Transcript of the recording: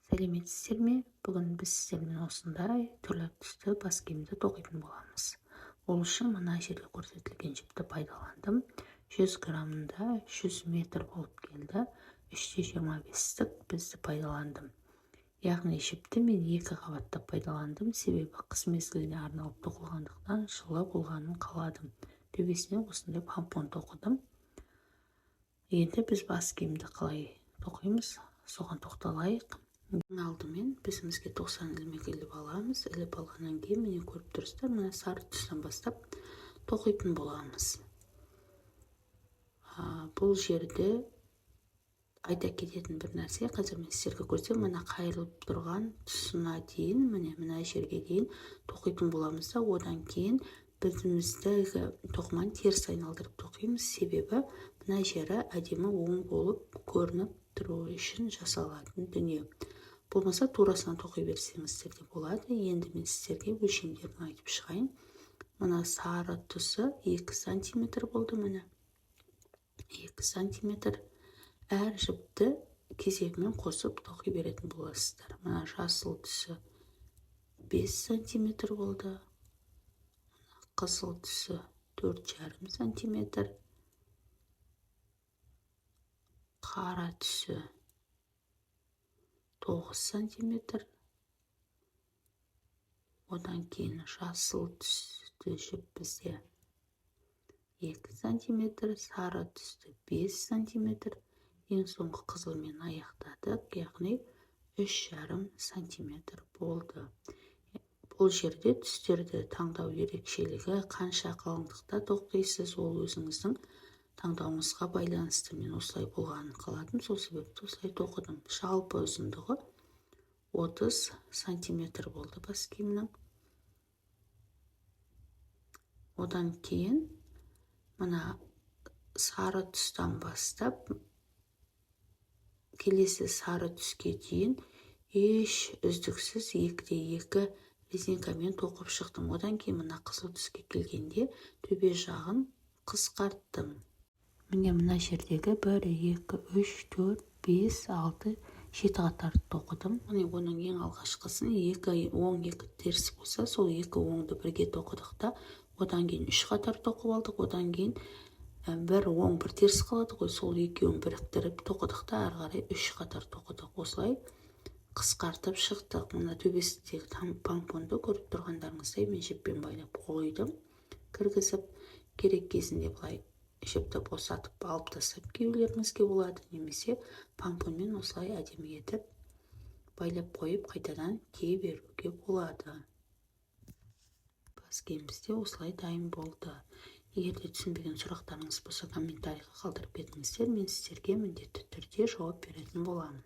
Сәлеметсіздер ме? Бүгін біз сіздермен осындай түрлі түсті бас киімді тоқитын боламыз. Ол үшін мына жерде көрсетілген жіпті пайдаландым. 100 граммында 100 метр болып келді. 325-тік бізді пайдаландым. Яғни жіпті мен екі қабаттап пайдаландым, себебі қыс мезгіліне арналып тоқылғандықтан жылы болғанын қаладым. Төбесіне осындай помпон тоқыдым. Енді біз бас киімді қалай тоқимыз, соған тоқталайық. Алдымен бізімізге 90 ілмек іліп аламыз. Іліп алғаннан кейін міне көріп тұрсыздар, мына сары тұстан бастап тоқитын боламыз. Бұл жерде айта кететін бір нәрсе, қазір мен сіздерге көрсетем, мына қайырылып тұрған тұсына дейін, мына жерге дейін тоқитын боламыз да, одан кейін бізіміздегі тоқыманы теріс айналдырып тоқимыз, себебі мына жері әдемі оң болып көрініп тұру үшін жасалатын дүние. Болмаса турасынан тоқи берсеңіздер де болады. Енді мен сіздерге өлшемдерін айтып шығайын. Мына сары тұсы 2 сантиметр болды, міне 2 сантиметр. Әр жіпті кезегімен қосып тоқи беретін боласыздар. Мына жасыл түсі 5 сантиметр болды. Қызыл түсі 4,5 сантиметр. Қара түсі 9 сантиметр. Одан кейін жасыл түсті жіп бізде 2 сантиметр, сары түсті 5 сантиметр. Ең соңғы қызылмен аяқтадық, яғни 3,5 сантиметр болды. Бұл жерде түстерді таңдау ерекшелігі, қанша қалыңдықта тоқисыз, ол өзіңіздің таңдауыңызға байланысты. Мен осылай болғанын қаладым, сол себепті осылай тоқыдым. Жалпы ұзындығы 30 сантиметр болды бас киімнің. Одан кейін мына сары тұстан бастап келесі сары түске дейін еш үздіксіз 2-2 резинкамен тоқып шықтым. Одан кейін мына қызыл түске келгенде төбе жағын қысқарттым. Мына жердегі 1, 2, 3, 4, 5, 6, 7 қатарды тоқыдым. Оның ең алғашқысын 2 оң 2 теріс болса, сол 2 оңды бірге тоқыдық та, одан кейін 3 қатар тоқып алдық, одан кейін 1 оң 1 теріс қалады ғой, сол екеуін біріктіріп тоқыдық та, ары қарай 3 қатар тоқыдық. Осылай қысқартып шықтық. Мына төбесіндегі помпонды көріп тұрғандарыңыздай мен жіппен байлап қойдым. Кіргізіп, керек кезінде былай жіпті босатып алып тастап киюлеріңізге болады, немесе помпонмен осылай әдемі етіп байлап қойып қайтадан кие беруге болады. Бас киіміміз де осылай дайын болды. Егер де түсінбеген сұрақтарыңыз болса, комментарийға қалдырып кетіңіздер, мен сіздерге міндетті түрде жауап беретін боламын.